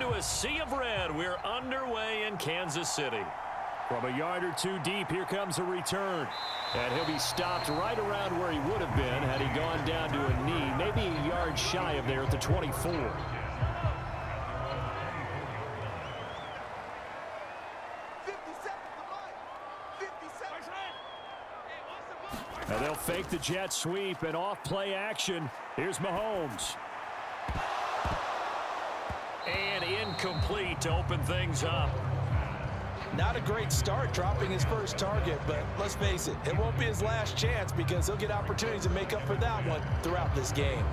into a sea of red. We're underway in Kansas City. From a yard or two deep, here comes a return. And he'll be stopped right around where he would have been had he gone down to a knee, maybe a yard shy of there at the 24. And they'll fake the jet sweep and off play action. Here's Mahomes. And incomplete to open things up. Not a great start dropping his first target, but let's face it, it won't be his last chance because he'll get opportunities to make up for that one throughout this game.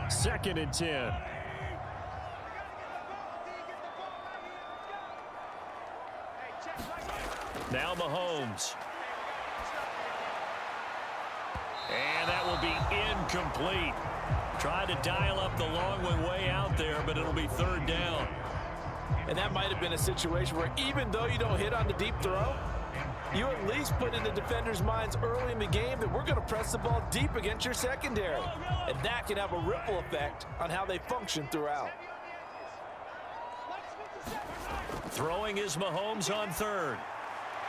Second and 10. Now Mahomes. And that will be incomplete. Tried to dial up the long way out there, but it'll be third down. And that might have been a situation where even though you don't hit on the deep throw, you at least put in the defender's minds early in the game that we're going to press the ball deep against your secondary. And that can have a ripple effect on how they function throughout. Throwing is Mahomes on third.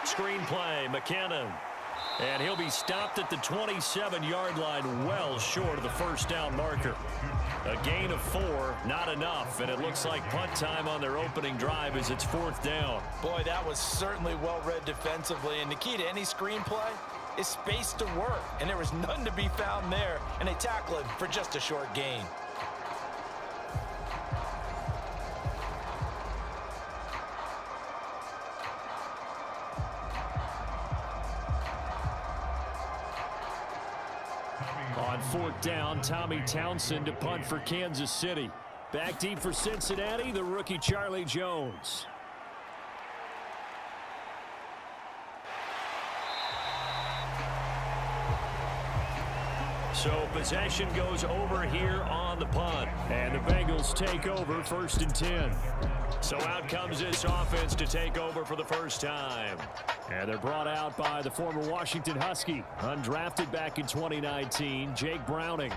Screen play, McKinnon. And he'll be stopped at the 27-yard line, well short of the first down marker. A gain of 4, not enough, and it looks like punt time on their opening drive as it's fourth down. Boy, that was certainly well-read defensively, and the key to any screen play is space to work, and there was none to be found there, and they tackle him for just a short gain. On fourth down, Tommy Townsend to punt for Kansas City. Back deep for Cincinnati, the rookie Charlie Jones. So possession goes over here on the punt. And the Bengals take over first and 10. So out comes this offense to take over for the first time. And they're brought out by the former Washington Husky, undrafted back in 2019, Jake Browning.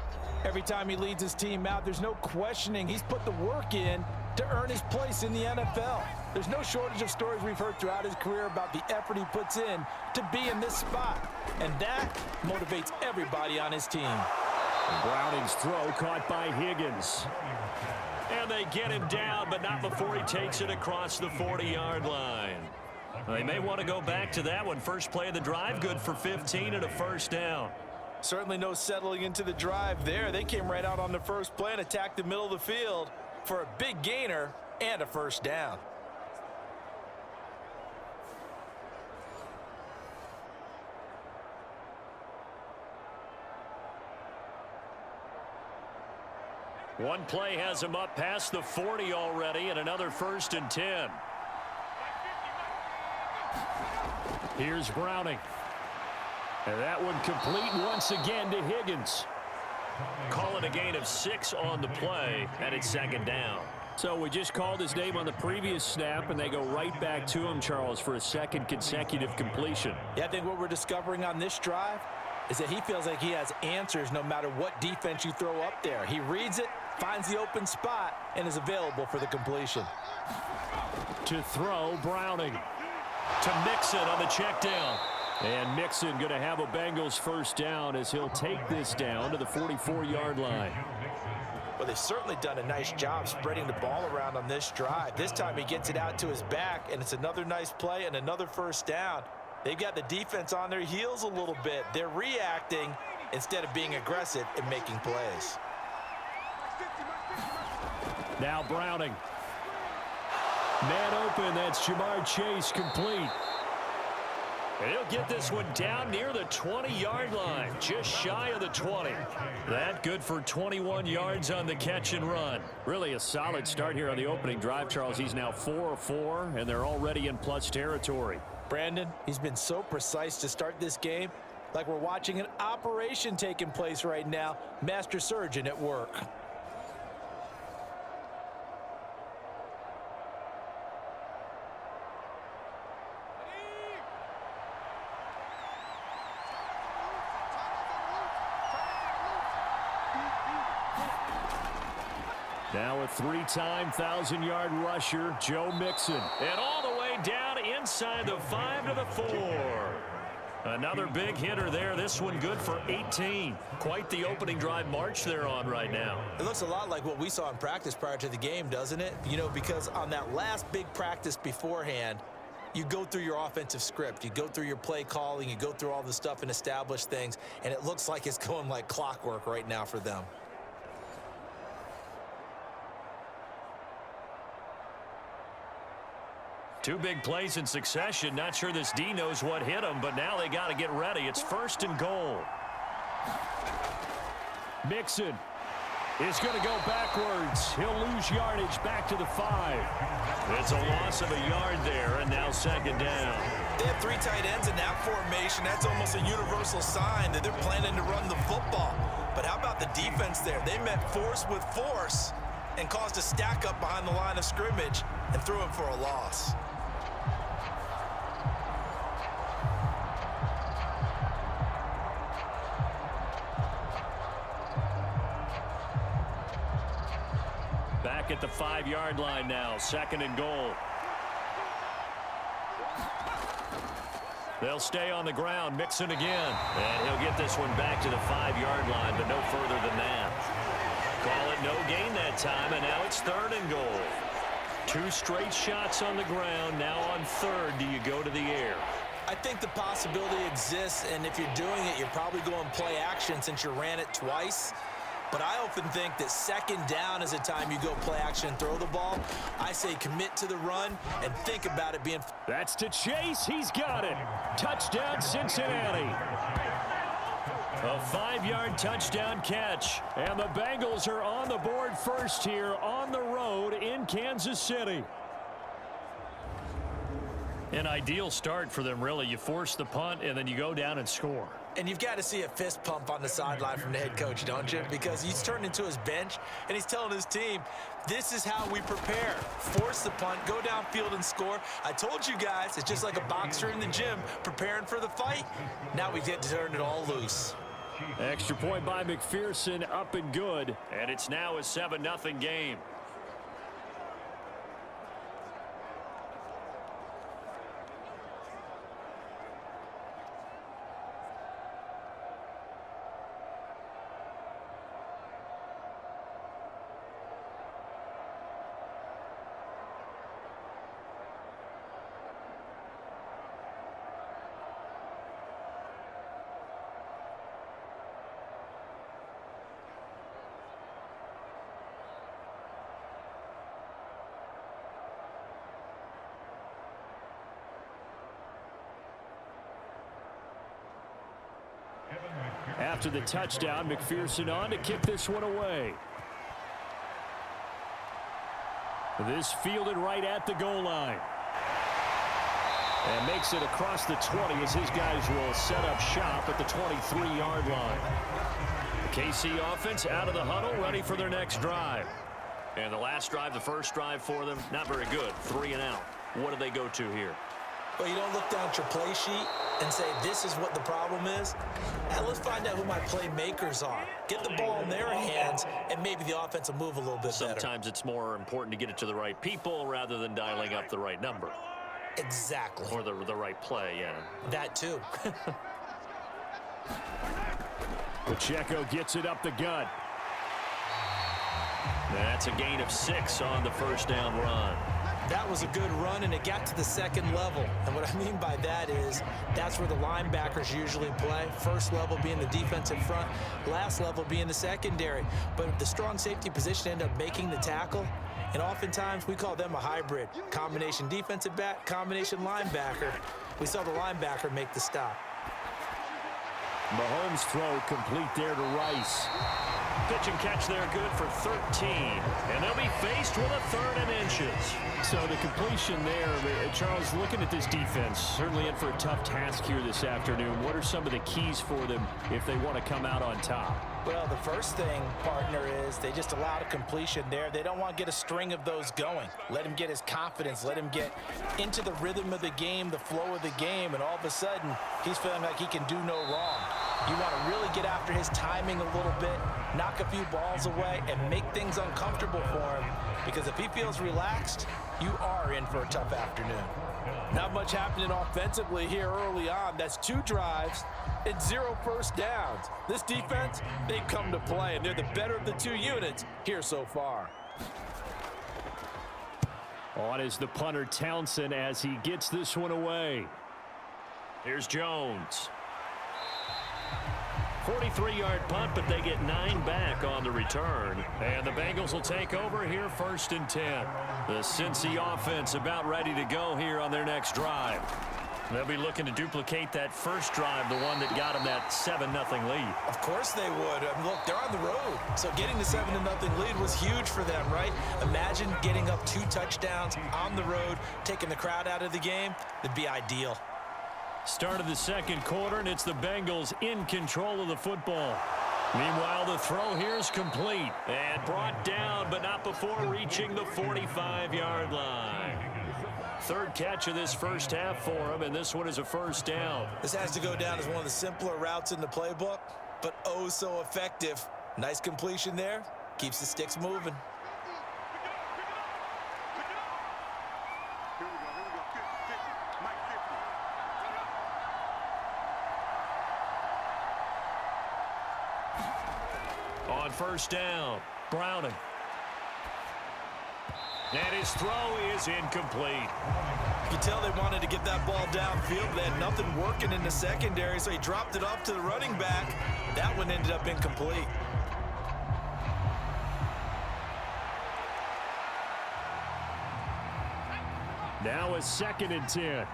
Every time he leads his team out, there's no questioning he's put the work in to earn his place in the NFL. There's no shortage of stories we've heard throughout his career about the effort he puts in to be in this spot. And that motivates everybody on his team. And Browning's throw caught by Higgins. And they get him down, but not before he takes it across the 40-yard line. They may want to go back to that one. First play of the drive, good for 15 and a first down. Certainly no settling into the drive there. They came right out on the first play and attacked the middle of the field for a big gainer and a first down. One play has him up past the 40 already, and another first and 10. Here's Browning. And that one complete once again to Higgins. Call it a gain of 6 on the play, and it's second down. So we just called his name on the previous snap, and they go right back to him, Charles, for a second consecutive completion. Yeah, I think what we're discovering on this drive is that he feels like he has answers no matter what defense you throw up there. He reads it, finds the open spot, and is available for the completion. To throw, Browning. To Mixon on the check down. And Mixon going to have a Bengals first down as he'll take this down to the 44-yard line. Well, they've certainly done a nice job spreading the ball around on this drive. This time he gets it out to his back, and it's another nice play and another first down. They've got the defense on their heels a little bit. They're reacting instead of being aggressive and making plays. Now Browning. Man open, that's Jamar Chase complete. And he'll get this one down near the 20-yard line, just shy of the 20. That good for 21 yards on the catch and run. Really a solid start here on the opening drive, Charles. He's now 4 of 4, and they're already in plus territory. Brandon, he's been so precise to start this game, like we're watching an operation taking place right now. Master surgeon at work. Now a three-time 1,000-yard rusher, Joe Mixon. And all the way down inside the 5 to the 4. Another big hitter there. This one good for 18. Quite the opening drive march they're on right now. It looks a lot like what we saw in practice prior to the game, doesn't it? You know, because on that last big practice beforehand, you go through your offensive script. You go through your play calling. You go through all the stuff and establish things. And it looks like it's going like clockwork right now for them. Two big plays in succession. Not sure this D knows what hit him, but now they got to get ready. It's 1st and goal. Mixon is going to go backwards. He'll lose yardage back to the 5. It's a loss of a yard there, and now 2nd down. They have 3 tight ends in that formation. That's almost a universal sign that they're planning to run the football. But how about the defense there? They met force with force and caused a stack up behind the line of scrimmage and threw him for a loss. Back at the 5-yard line now, 2nd and goal. They'll stay on the ground, Mixon again. And he'll get this one back to the 5-yard line, but no further than that. Call it no gain that time, and now it's 3rd and goal. 2 straight shots on the ground. Now on 3rd, do you go to the air? I think the possibility exists, and if you're doing it, you're probably going play action since you ran it twice. But I often think that 2nd down is a time you go play action and throw the ball. I say commit to the run and think about it being... That's to Chase. He's got it. Touchdown, Cincinnati. A 5-yard touchdown catch. And the Bengals are on the board first here on the road in Kansas City. An ideal start for them, really. You force the punt, and then you go down and score. And you've got to see a fist pump on the sideline from the head coach, don't you? Because he's turned into his bench, and he's telling his team, this is how we prepare. Force the punt, go downfield and score. I told you guys, it's just like a boxer in the gym preparing for the fight. Now we get to turn it all loose. Extra point by McPherson, up and good. And it's now a 7-0 game. After the touchdown, McPherson on to kick this one away. This fielded right at the goal line. And makes it across the 20 as his guys will set up shop at the 23-yard line. The KC offense out of the huddle, ready for their next drive. And the last drive, the first drive for them, not very good. 3 and out. What do they go to here? Well, you don't look down at your play sheet and say, this is what the problem is. Now, let's find out who my playmakers are. Get the ball in their hands, and maybe the offense will move a little bit better. Sometimes it's more important to get it to the right people rather than dialing up the right number. Exactly. Or the right play, yeah. That, too. Pacheco gets it up the gut. That's a gain of 6 on the first down run. That was a good run, and it got to the second level. And what I mean by that is that's where the linebackers usually play. First level being the defensive front, last level being the secondary. But the strong safety position ended up making the tackle. And oftentimes we call them a hybrid. Combination defensive back, combination linebacker. We saw the linebacker make the stop. Mahomes' throw complete there to Rice. Pitch and catch there, good for 13. And they'll be faced with a 3rd and inches. So the completion there, Charles, looking at this defense, certainly in for a tough task here this afternoon. What are some of the keys for them if they want to come out on top? Well, the first thing, partner, is they just allowed a completion there. They don't want to get a string of those going. Let him get his confidence. Let him get into the rhythm of the game, the flow of the game, and all of a sudden, he's feeling like he can do no wrong. You want to really get after his timing a little bit, knock a few balls away, and make things uncomfortable for him. Because if he feels relaxed, you are in for a tough afternoon. Not much happening offensively here early on. That's 2 drives and 0 first downs. This defense, they've come to play, and they're the better of the 2 units here so far. On is the punter Townsend as he gets this one away. Here's Jones. 43-yard punt, but they get 9 back on the return. And the Bengals will take over here 1st and 10. The Cincy offense about ready to go here on their next drive. They'll be looking to duplicate that first drive, the one that got them that 7-0 lead. Of course they would. I mean, look, they're on the road. So getting the 7-0 lead was huge for them, right? Imagine getting up 2 touchdowns on the road, taking the crowd out of the game. That'd be ideal. Start of the second quarter, and it's the Bengals in control of the football. Meanwhile, the throw here is complete and brought down, but not before reaching the 45-yard line. 3rd catch of this first half for him, and this one is a first down. This has to go down as one of the simpler routes in the playbook, but oh so effective. Nice completion there. Keeps the sticks moving. On first down, Browning. And his throw is incomplete. You can tell they wanted to get that ball downfield, but they had nothing working in the secondary, so he dropped it off to the running back. That one ended up incomplete. Now a 2nd and 10.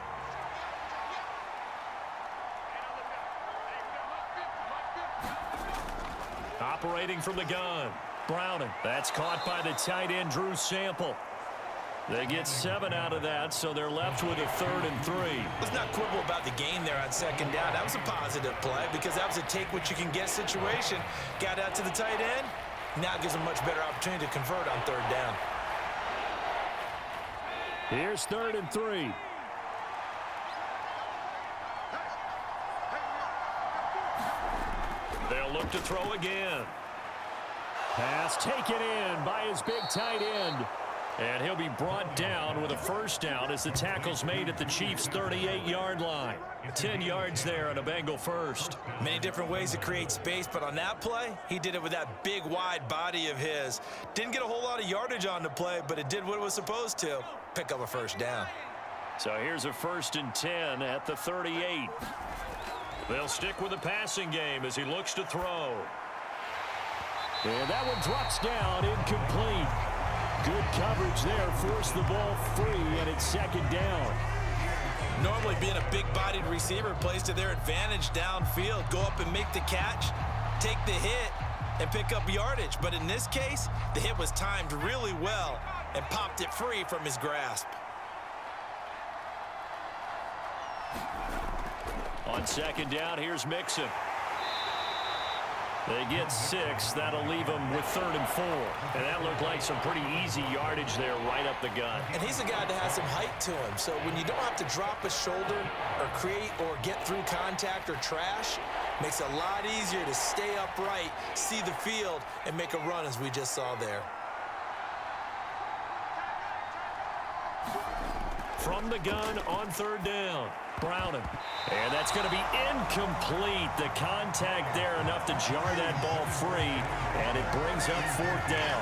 Operating from the gun, Browning. That's caught by the tight end, Drew Sample. They get 7 out of that, so they're left with a 3rd and 3. Let's not quibble about the gain there on 2nd down. That was a positive play because that was a take-what-you-can-get situation. Got out to the tight end. Now gives them much better opportunity to convert on 3rd down. Here's 3rd and 3. They'll look to throw again. Pass taken in by his big tight end. And he'll be brought down with a first down as the tackle's made at the Chiefs' 38-yard line. 10 yards there on a Bengal first. Many different ways to create space, but on that play, he did it with that big, wide body of his. Didn't get a whole lot of yardage on the play, but it did what it was supposed to. Pick up a first down. So here's a 1st and 10 at the 38. They'll stick with the passing game as he looks to throw. And that one drops down, incomplete. Good coverage there, forced the ball free, and it's 2nd down. Normally being a big-bodied receiver plays to their advantage downfield. Go up and make the catch, take the hit, and pick up yardage. But in this case, the hit was timed really well and popped it free from his grasp. On 2nd down, here's Mixon. They get 6. That'll leave them with 3rd and 4. And that looked like some pretty easy yardage there right up the gut. And he's a guy that has some height to him. So when you don't have to drop a shoulder or create or get through contact or trash, makes it a lot easier to stay upright, see the field, and make a run as we just saw there. From the gun on 3rd down, Browning. And that's going to be incomplete. The contact there enough to jar that ball free, and it brings up 4th down.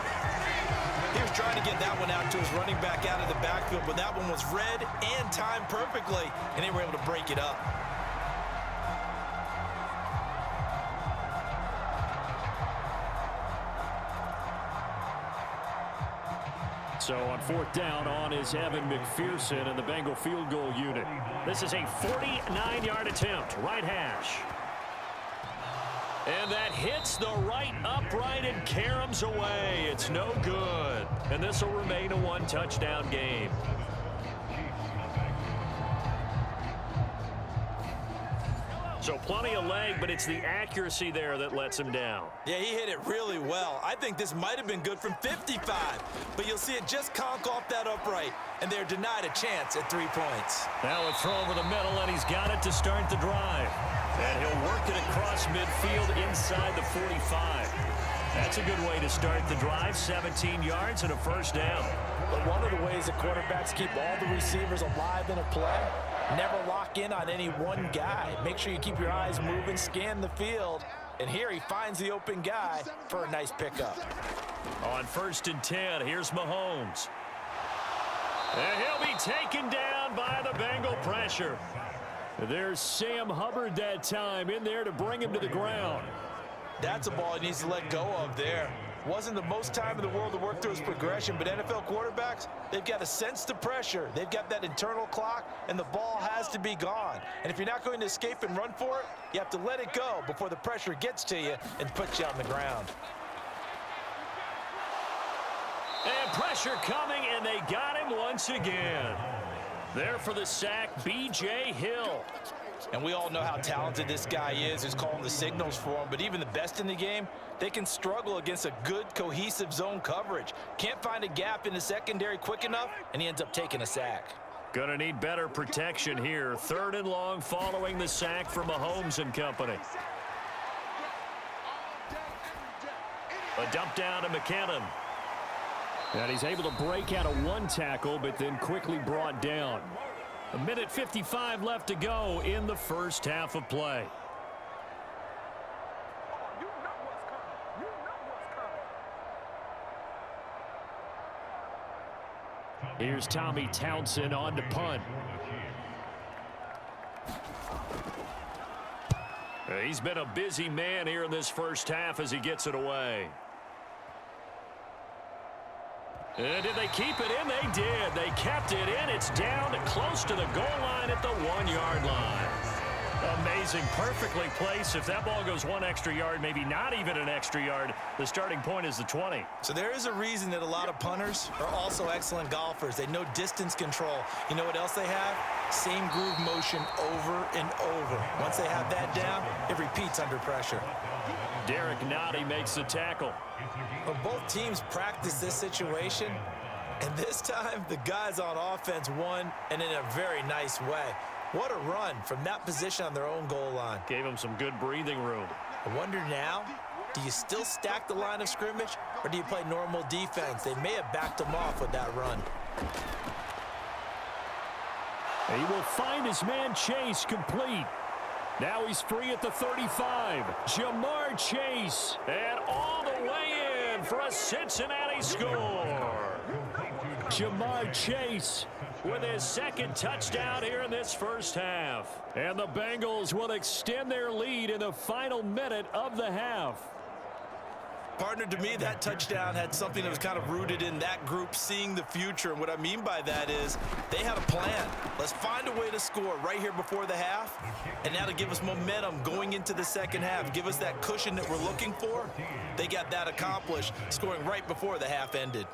He was trying to get that one out to his running back out of the backfield, but that one was read and timed perfectly, and they were able to break it up. So on 4th down, on is Evan McPherson and the Bengal field goal unit. This is a 49-yard attempt, right hash. And that hits the right upright and caroms away. It's no good. And this will remain a 1-touchdown game. So plenty of leg, but it's the accuracy there that lets him down. Yeah, he hit it really well. I think this might have been good from 55, but you'll see it just conk off that upright, and they're denied a chance at 3 points. Now a throw over the middle, and he's got it to start the drive. And he'll work it across midfield inside the 45. That's a good way to start the drive, 17 yards and a first down. But one of the ways the quarterbacks keep all the receivers alive in a play, never lock in on any one guy. Make sure you keep your eyes moving, scan the field, and here he finds the open guy for a nice pickup. On 1st and 10, here's Mahomes. And he'll be taken down by the Bengal pressure. There's Sam Hubbard that time in there to bring him to the ground. That's a ball he needs to let go of there. Wasn't the most time in the world to work through his progression, but NFL quarterbacks, they've got to sense the pressure. They've got that internal clock, and the ball has to be gone. And if you're not going to escape and run for it, you have to let it go before the pressure gets to you and puts you on the ground. And pressure coming, and they got him once again. There for the sack, B.J. Hill. And we all know how talented this guy is who's calling the signals for him, but even the best in the game, they can struggle against a good, cohesive zone coverage. Can't find a gap in the secondary quick enough, and he ends up taking a sack. Gonna need better protection here. 3rd and long following the sack from Mahomes and company. A dump down to McKinnon. And he's able to break out of one tackle, but then quickly brought down. 1:55 left to go in the first half of play. Here's Tommy Townsend on to punt. He's been a busy man here in this first half as he gets it away. And did they keep it in? They did. They kept it in. It's down to close to the goal line at the 1-yard line. Amazing. Perfectly placed. If that ball goes 1 extra yard, maybe not even an extra yard, the starting point is the 20. So there is a reason that a lot of punters are also excellent golfers. They know distance control. You know what else they have? Same groove motion over and over. Once they have that down, it repeats under pressure. Derek Nottie makes the tackle. Well, both teams practice this situation, and this time the guys on offense won, and in a very nice way. What a run from that position on their own goal line. Gave him some good breathing room. I wonder now, do you still stack the line of scrimmage, or do you play normal defense? They may have backed him off with that run. He will find his man Chase complete. Now he's free at the 35. Jamar Chase. And all the way in for a Cincinnati score. Jamar Chase with his 2nd touchdown here in this first half. And the Bengals will extend their lead in the final minute of the half. Partner, to me, that touchdown had something that was kind of rooted in that group seeing the future. And what I mean by that is they had a plan. Let's find a way to score right here before the half. And now to give us momentum going into the second half, give us that cushion that we're looking for. They got that accomplished, scoring right before the half ended.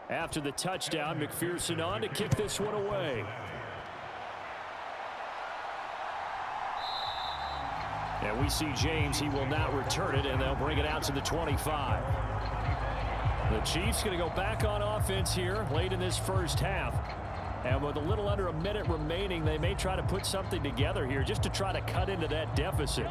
After the touchdown, McPherson on to kick this one away. And we see James. He will not return it, and they'll bring it out to the 25. The Chiefs going to go back on offense here late in this first half. And with a little under a minute remaining, they may try to put something together here just to try to cut into that deficit.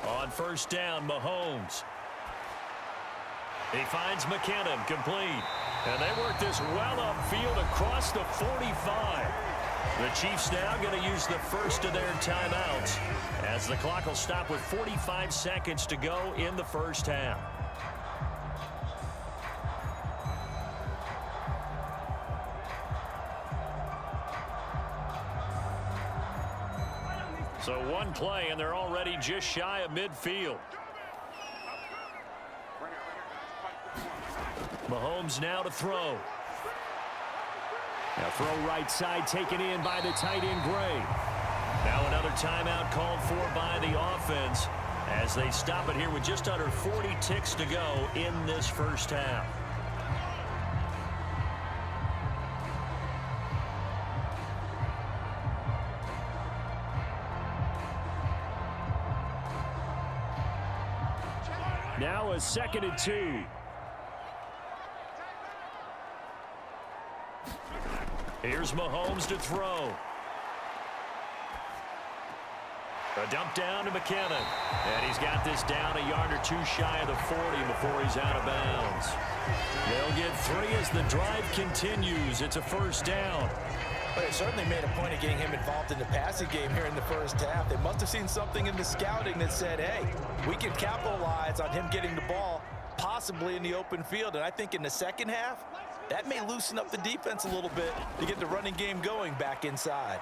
On 1st down, Mahomes. He finds McKinnon complete. And they work this well upfield across the 45. The Chiefs now going to use the first of their timeouts as the clock will stop with 45 seconds to go in the first half. So one play, and they're already just shy of midfield. Mahomes now to throw. Now throw right side taken in by the tight end Gray. Now another timeout called for by the offense as they stop it here with just under 40 ticks to go in this first half. Now a 2nd and 2. Here's Mahomes to throw. A dump down to McKinnon. And he's got this down a yard or two shy of the 40 before he's out of bounds. They'll get 3 as the drive continues. It's a first down. But it certainly made a point of getting him involved in the passing game here in the first half. They must have seen something in the scouting that said, hey, we can capitalize on him getting the ball possibly in the open field. And I think in the second half, that may loosen up the defense a little bit to get the running game going back inside.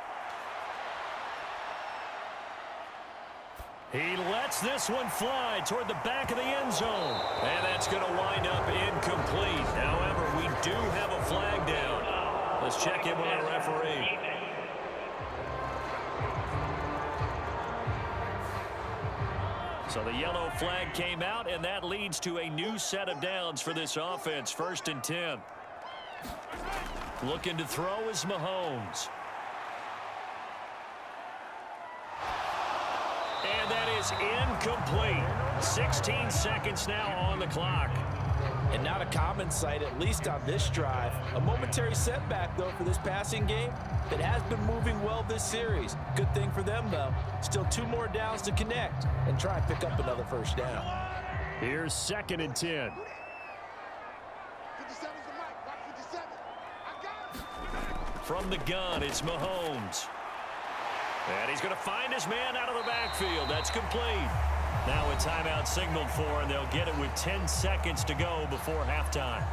He lets this one fly toward the back of the end zone. And that's going to wind up incomplete. However, we do have a flag down. Let's check in with our referee. So the yellow flag came out, and that leads to a new set of downs for this offense. 1st and 10. Looking to throw is Mahomes. And that is incomplete. 16 seconds now on the clock. And not a common sight, at least on this drive. A momentary setback, though, for this passing game that has been moving well this series. Good thing for them, though. Still 2 more downs to connect and try and pick up another first down. Here's 2nd and 10. From the gun, it's Mahomes. And he's going to find his man out of the backfield. That's complete. Now a timeout signaled for, and they'll get it with 10 seconds to go before halftime.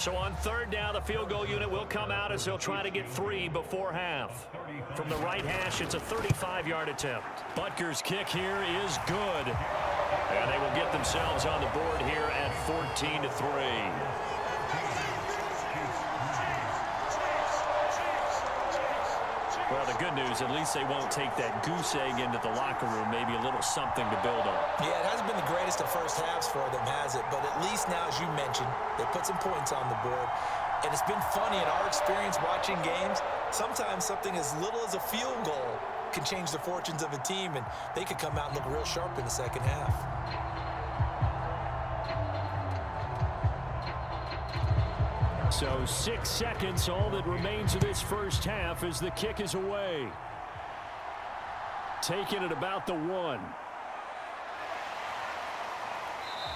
So on 3rd down, the field goal unit will come out as they'll try to get 3 before half. From the right hash, it's a 35-yard attempt. Butker's kick here is good. And they will get themselves on the board here at 14-3. Well, the good news, at least they won't take that goose egg into the locker room. Maybe a little something to build on. Yeah, it hasn't been the greatest of first halves for them, has it? But at least now, as you mentioned, they put some points on the board. And it's been funny in our experience watching games. Sometimes something as little as a field goal can change the fortunes of a team, and they could come out and look real sharp in the second half. So 6 seconds, all that remains of this first half as the kick is away. Taken at about the 1.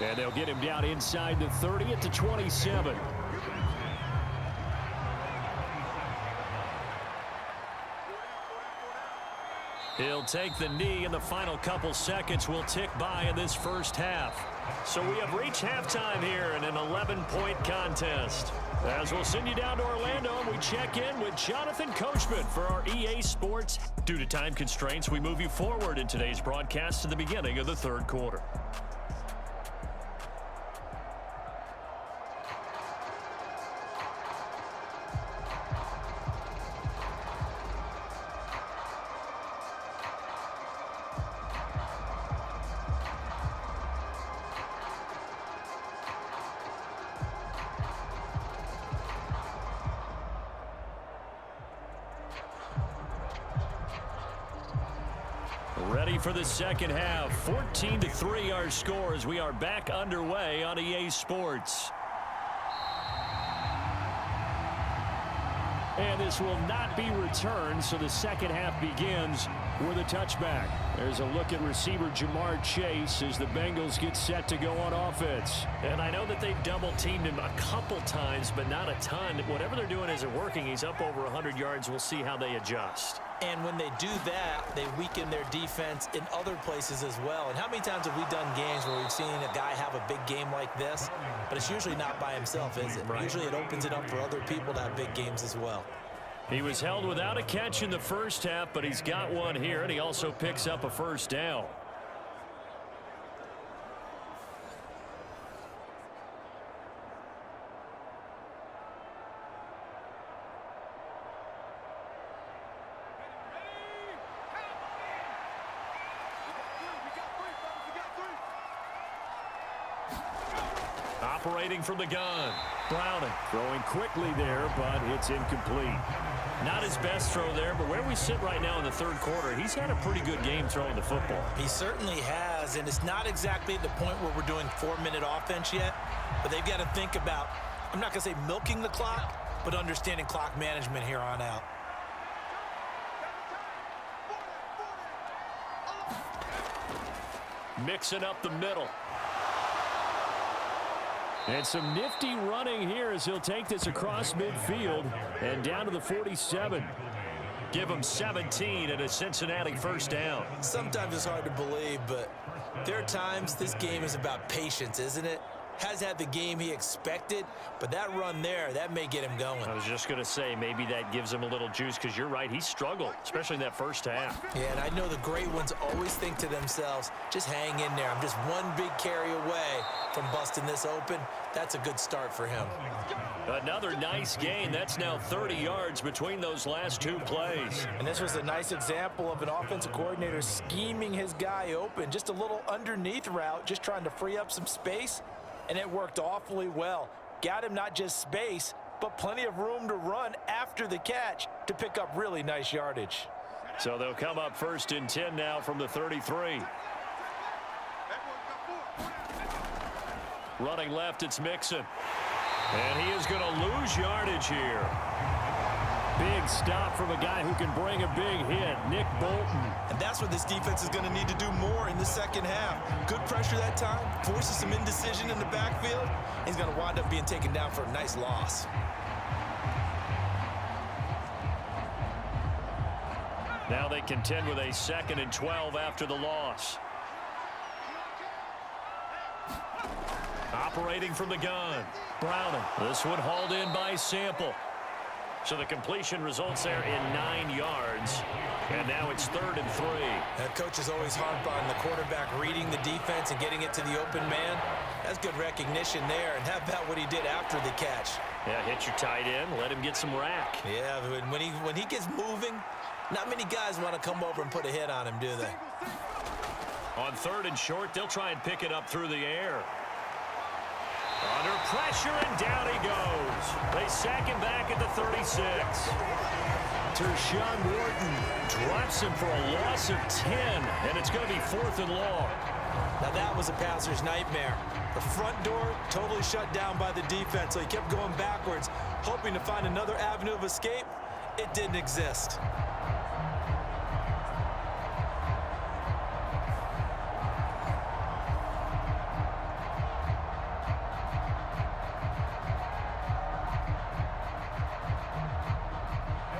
And they'll get him down inside the 30 at the 27. He'll take the knee, and the final couple seconds will tick by in this first half. So we have reached halftime here in an 11-point contest. As we'll send you down to Orlando, and we check in with Jonathan Coachman for our EA Sports. Due to time constraints, we move you forward in today's broadcast to the beginning of the 3rd quarter. Ready for the second half. 14-3 our score as we are back underway on EA Sports. And this will not be returned, so the second half begins with a touchback. There's a look at receiver Jamar Chase as the Bengals get set to go on offense. And I know that they've double-teamed him a couple times, but not a ton. Whatever they're doing isn't working. He's up over 100 yards. We'll see how they adjust. And when they do that, they weaken their defense in other places as well. And how many times have we done games where we've seen a guy have a big game like this, but it's usually not by himself, is it? Right. Usually it opens it up for other people to have big games as well. He was held without a catch in the first half, but he's got one here, and he also picks up a first down. Operating from the gun. Browning throwing quickly there, but it's incomplete. Not his best throw there, but where we sit right now in the third quarter, he's had a pretty good game throwing the football. He certainly has, and it's not exactly at the point where we're doing 4-minute offense yet, but they've got to think about, I'm not going to say milking the clock, but understanding clock management here on out. Mixing up the middle. And some nifty running here as he'll take this across midfield and down to the 47. Give him 17 and a Cincinnati first down. Sometimes it's hard to believe, but there are times this game is about patience, isn't it? Has had the game he expected, but that run there, that may get him going. I was just going to say, maybe that gives him a little juice, because you're right, he struggled, especially in that first half. Yeah, and I know the great ones always think to themselves, just hang in there. I'm just one big carry away from busting this open. That's a good start for him. Another nice gain. That's now 30 yards between those last two plays. And this was a nice example of an offensive coordinator scheming his guy open. Just a little underneath route, just trying to free up some space. And it worked awfully well. Got him not just space, but plenty of room to run after the catch to pick up really nice yardage. So they'll come up 1st and 10 now from the 33. Running left, it's Mixon. And he is going to lose yardage here. Big stop from a guy who can bring a big hit, Nick Bolton. And that's what this defense is going to need to do more in the second half. Good pressure that time, forces some indecision in the backfield. He's going to wind up being taken down for a nice loss. Now they contend with a 2nd and 12 after the loss. Operating from the gun. Browning. This one hauled in by Sample. So the completion results there in 9 yards. And now it's 3rd and 3. That coach is always harp on the quarterback reading the defense and getting it to the open man. That's good recognition there. And how about what he did after the catch? Yeah, hit your tight end. Let him get some rack. Yeah, when he gets moving, not many guys want to come over and put a hit on him, do they? On 3rd and short, they'll try and pick it up through the air. Under pressure, and down he goes. They sack him back at the 36. Tershawn Wharton drops him for a loss of 10, and it's going to be 4th and long. Now that was a passer's nightmare. The front door totally shut down by the defense, so he kept going backwards, hoping to find another avenue of escape. It didn't exist.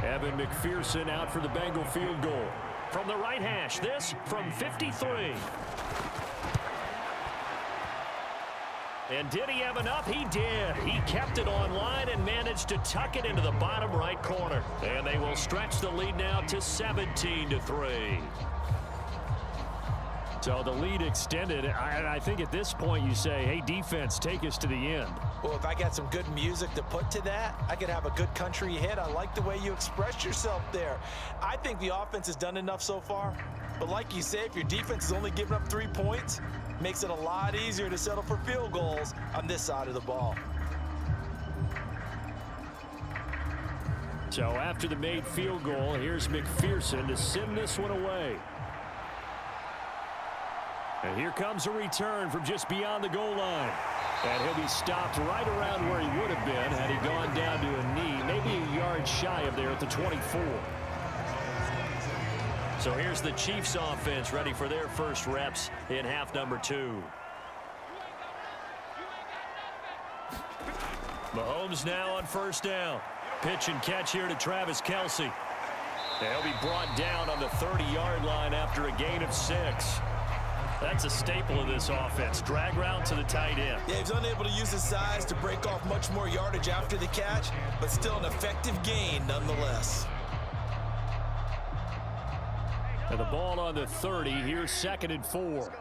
Evan McPherson out for the Bengal field goal. From the right hash, this from 53. And did he have enough? He did. He kept it online and managed to tuck it into the bottom right corner. And they will stretch the lead now to 17-3. So the lead extended. I think at this point you say, hey, defense, take us to the end. Well, if I got some good music to put to that, I could have a good country hit. I like the way you expressed yourself there. I think the offense has done enough so far. But like you say, if your defense is only giving up 3 points, makes it a lot easier to settle for field goals on this side of the ball. So after the made field goal, here's McPherson to send this one away. And here comes a return from just beyond the goal line. And he'll be stopped right around where he would have been had he gone down to a knee, maybe a yard shy of there at the 24. So here's the Chiefs offense ready for their first reps in half number 2. Mahomes now on 1st down. Pitch and catch here to Travis Kelce. And he'll be brought down on the 30-yard line after a gain of 6. That's a staple of this offense. Drag route to the tight end. Yeah, he's unable to use his size to break off much more yardage after the catch, but still an effective gain nonetheless. And the ball on the 30. Here's 2nd and 4.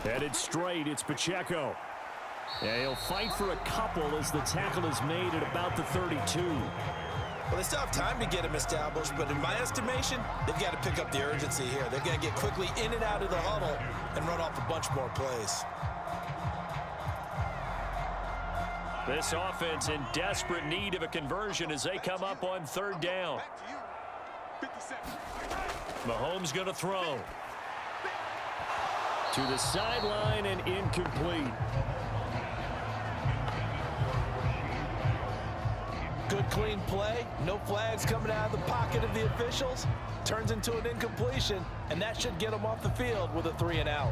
Headed straight, it's Pacheco. Yeah, he'll fight for a couple as the tackle is made at about the 32. Well, they still have time to get him established, but in my estimation, they've got to pick up the urgency here. They've got to get quickly in and out of the huddle and run off a bunch more plays. This offense in desperate need of a conversion as they come up on 3rd down. Mahomes going to throw. To the sideline and incomplete. Good, clean play. No flags coming out of the pocket of the officials. Turns into an incompletion, and that should get them off the field with a 3 and out.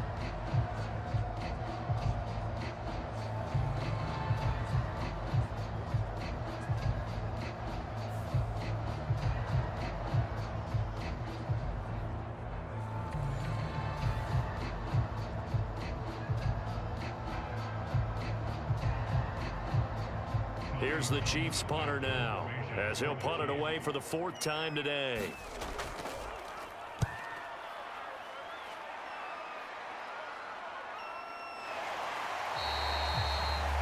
Here's the Chiefs punter now, as he'll punt it away for the 4th time today.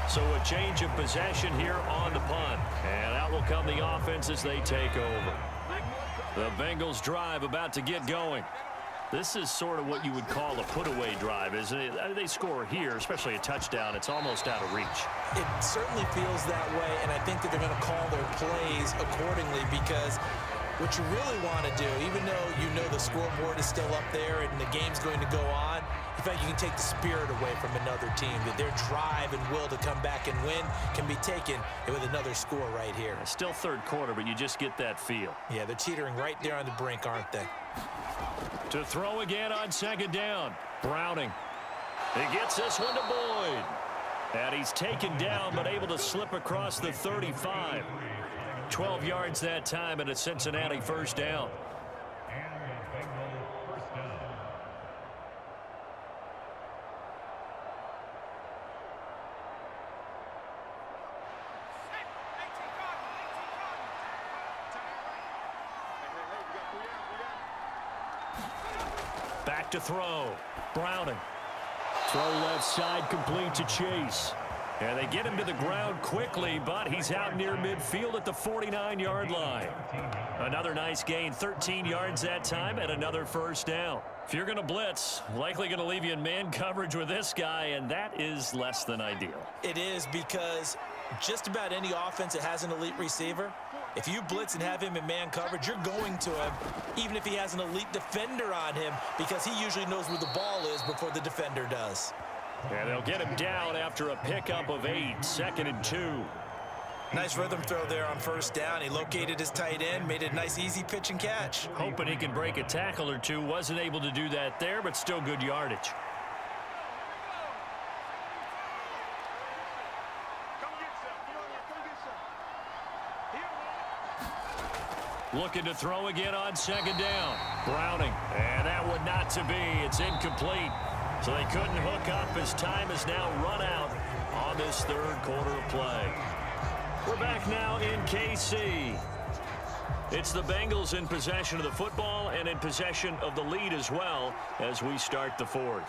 So a change of possession here on the punt, and out will come the offense as they take over. The Bengals drive about to get going. This is sort of what you would call a put-away drive, isn't it? They score here, especially a touchdown. It's almost out of reach. It certainly feels that way, and I think that they're going to call their plays accordingly because what you really want to do, even though you know the scoreboard is still up there and the game's going to go on, in fact, you can take the spirit away from another team. That their drive and will to come back and win can be taken with another score right here. Still 3rd quarter, but you just get that feel. Yeah, they're teetering right there on the brink, aren't they? To throw again on 2nd down. Browning. He gets this one to Boyd. And he's taken down, but able to slip across the 35. 12 yards that time, and a Cincinnati 1st down. Back to throw. Browning. Throw left side complete to Chase. And they get him to the ground quickly, but he's out near midfield at the 49-yard line. Another nice gain, 13 yards that time, and another 1st down. If you're going to blitz, likely going to leave you in man coverage with this guy, and that is less than ideal. It is, because just about any offense that has an elite receiver, if you blitz and have him in man coverage, you're going to him, even if he has an elite defender on him, because he usually knows where the ball is before the defender does. And they'll get him down after a pickup of 8, 2nd and 2. Nice rhythm throw there on 1st down. He located his tight end, made it a nice, easy pitch and catch. Hoping he can break a tackle or two. Wasn't able to do that there, but still good yardage. Looking to throw again on 2nd down. Browning. And that one not to be. It's incomplete. So they couldn't hook up as time has now run out on this 3rd quarter of play. We're back now in KC. It's the Bengals in possession of the football and in possession of the lead as well as we start the 4th.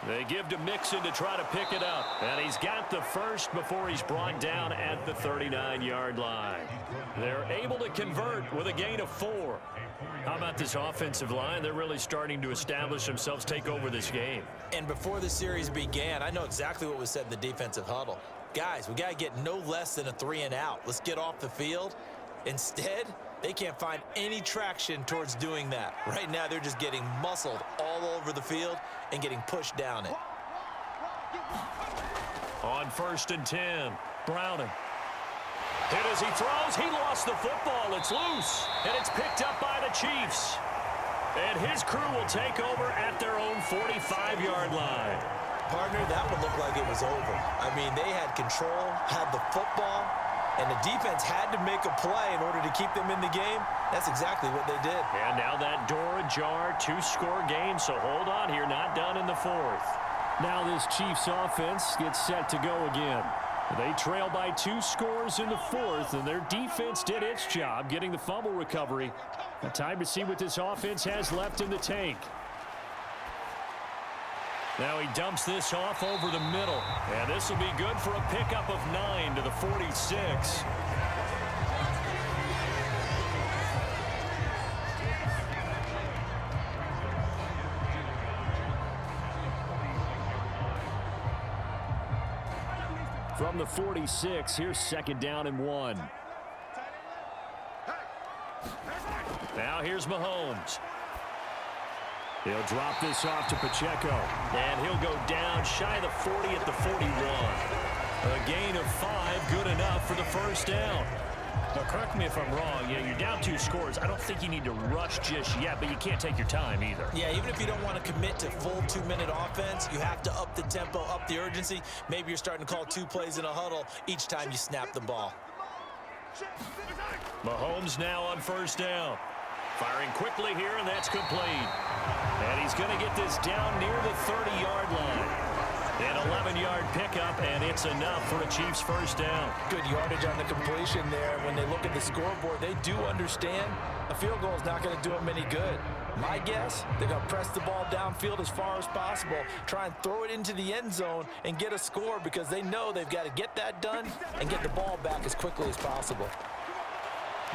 They give to Mixon to try to pick it up. And he's got the first before he's brought down at the 39-yard line. They're able to convert with a gain of 4. How about this offensive line? They're really starting to establish themselves, take over this game. And before the series began, I know exactly what was said in the defensive huddle. Guys, we got to get no less than a 3 and out. Let's get off the field. Instead, they can't find any traction towards doing that. Right now, they're just getting muscled all over the field and getting pushed down it. On 1st and 10, Browning. Hit as he throws. He lost the football. It's loose. And it's picked up by the Chiefs. And his crew will take over at their own 45-yard line. Partner, that would look like it was over. I mean, they had control, had the football, and the defense had to make a play in order to keep them in the game. That's exactly what they did. And now that door ajar, 2-score game, so hold on here, not done in the fourth. Now this Chiefs offense gets set to go again. They trail by 2 scores in the fourth, and their defense did its job getting the fumble recovery. Now time to see what this offense has left in the tank. Now he dumps this off over the middle, and this will be good for a pickup of 9 to the 46. From the 46, here's 2nd down and 1. Now here's Mahomes. He'll drop this off to Pacheco. And he'll go down shy of the 40 at the 41. A gain of 5, good enough for the first down. Now, correct me if I'm wrong. Yeah, you're down 2 scores. I don't think you need to rush just yet, but you can't take your time either. Yeah, even if you don't want to commit to full 2-minute offense, you have to up the tempo, up the urgency. Maybe you're starting to call 2 plays in a huddle each time you snap the ball. Mahomes now on first down. Firing quickly here, and that's complete. And he's going to get this down near the 30-yard line. An 11-yard pickup, and it's enough for a Chiefs first down. Good yardage on the completion there. When they look at the scoreboard, they do understand a field goal is not going to do them any good. My guess, they're going to press the ball downfield as far as possible, try and throw it into the end zone and get a score because they know they've got to get that done and get the ball back as quickly as possible.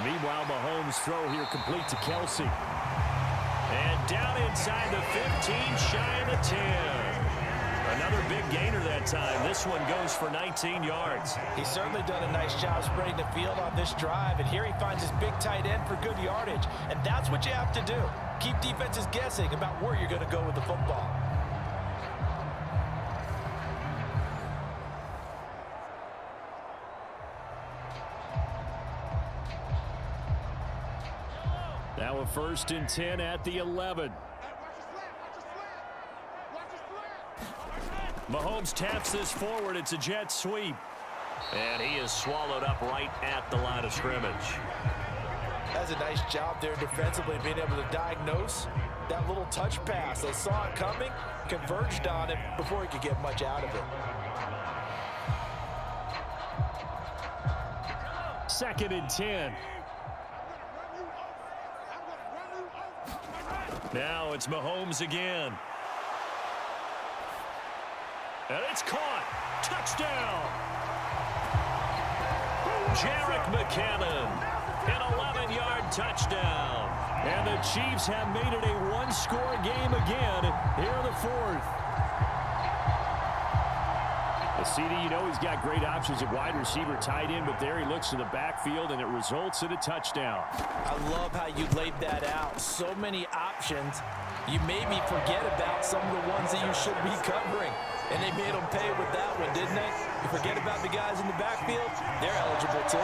Meanwhile, Mahomes' throw here complete to Kelsey. And down inside the 15, shy of the 10. Another big gainer that time. This one goes for 19 yards. He's certainly done a nice job spreading the field on this drive, and here he finds his big tight end for good yardage. And that's what you have to do. Keep defenses guessing about where you're going to go with the football. Now a 1st and 10 at the 11. Mahomes taps this forward. It's a jet sweep. And he is swallowed up right at the line of scrimmage. That's a nice job there defensively, being able to diagnose that little touch pass. They saw it coming, converged on it before he could get much out of it. 2nd and 10. Now it's Mahomes again. And it's caught. Touchdown. Jerick McKinnon. An 11-yard touchdown. And the Chiefs have made it a 1-score game again here in the fourth. The CD, you know, he's got great options at wide receiver, tight end, but there he looks to the backfield, and it results in a touchdown. I love how you laid that out. So many options. You made me forget about some of the ones that you should be covering. And they made them pay with that one, didn't they? You forget about the guys in the backfield, they're eligible too.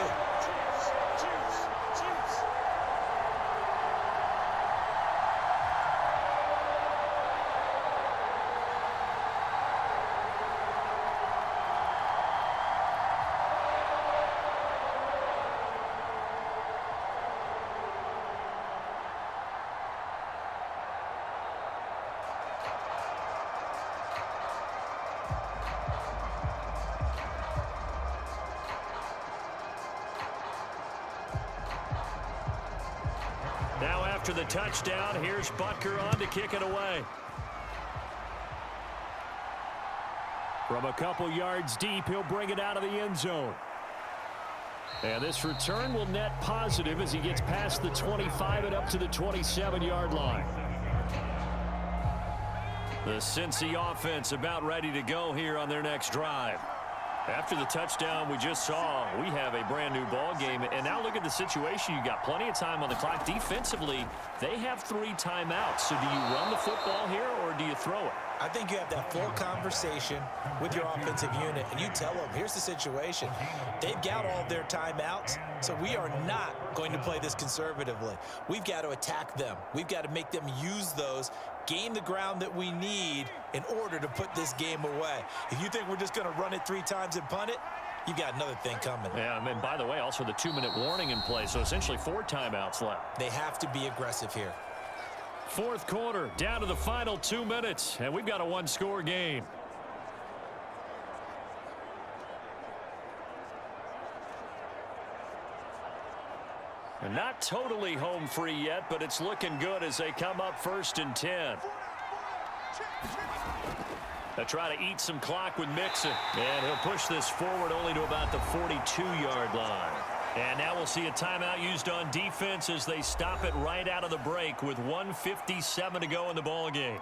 Now after the touchdown, here's Butker on to kick it away. From a couple yards deep, he'll bring it out of the end zone. And this return will net positive as he gets past the 25 and up to the 27-yard line. The Cincy offense about ready to go here on their next drive. After the touchdown we just saw, we have a brand new ball game. And now look at the situation. You got plenty of time on the clock. Defensively, they have 3 timeouts. So do you run the football here or do you throw it? I think you have that full conversation with your offensive unit, and you tell them, here's the situation. They've got all their timeouts, so we are not going to play this conservatively. We've got to attack them. We've got to make them use those, gain the ground that we need in order to put this game away. If you think we're just going to run it 3 times and punt it, you've got another thing coming. Yeah, and by the way, also the 2-minute warning in play, so essentially 4 timeouts left. They have to be aggressive here. Fourth quarter, down to the final 2 minutes, and we've got a 1-score game. And not totally home free yet, but it's looking good as they come up 1st and 10. They'll try to eat some clock with Mixon. And he'll push this forward only to about the 42-yard line. And now we'll see a timeout used on defense as they stop it right out of the break with 1:57 to go in the ball game.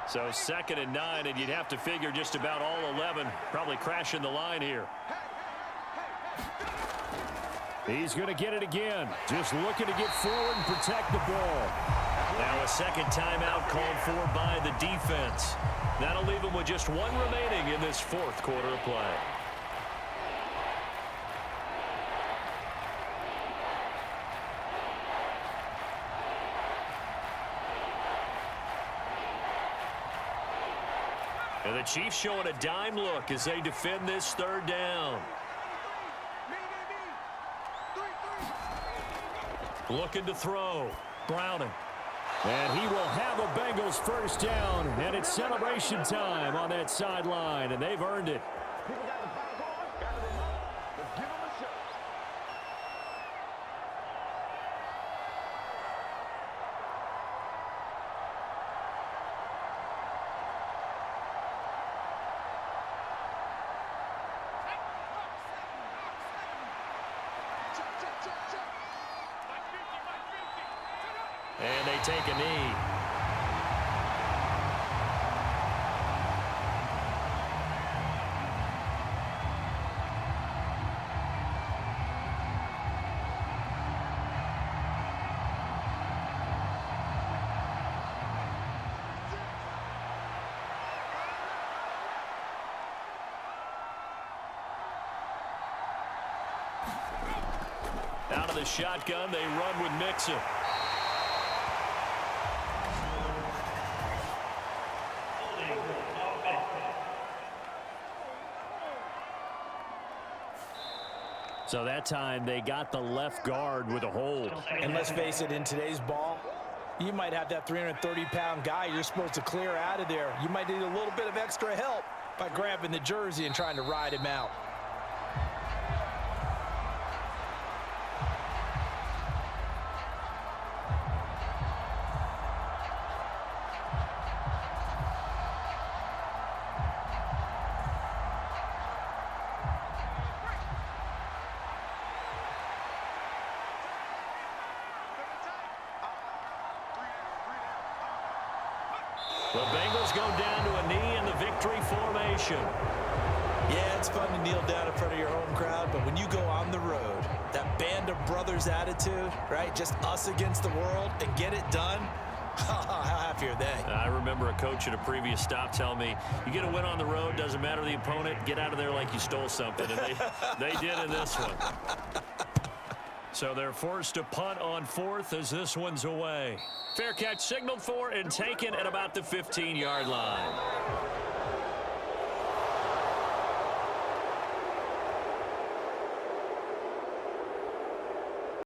So 2nd and 9, and you'd have to figure just about all 11 probably crashing the line here. He's going to get it again. Just looking to get forward and protect the ball. Now a second timeout called for by the defense. That'll leave them with just 1 remaining in this 4th quarter of play. And the Chiefs showing a dime look as they defend this 3rd down. Looking to throw. Browning. And he will have a Bengals 1st down, and it's celebration time on that sideline, and they've earned it. And they take a knee. Out of the shotgun, they run with Mixon. So that time they got the left guard with a hold. And let's face it, in today's ball, you might have that 330-pound guy you're supposed to clear out of there. You might need a little bit of extra help by grabbing the jersey and trying to ride him out. The Bengals go down to a knee in the victory formation. Yeah, it's fun to kneel down in front of your home crowd, but when you go on the road, that band of brothers attitude, right? Just us against the world and get it done. How happy are they? I remember a coach at a previous stop telling me, you get a win on the road, doesn't matter the opponent, get out of there like you stole something. And they did in this one. So they're forced to punt on 4th as this one's away. Fair catch signaled for and taken at about the 15-yard line.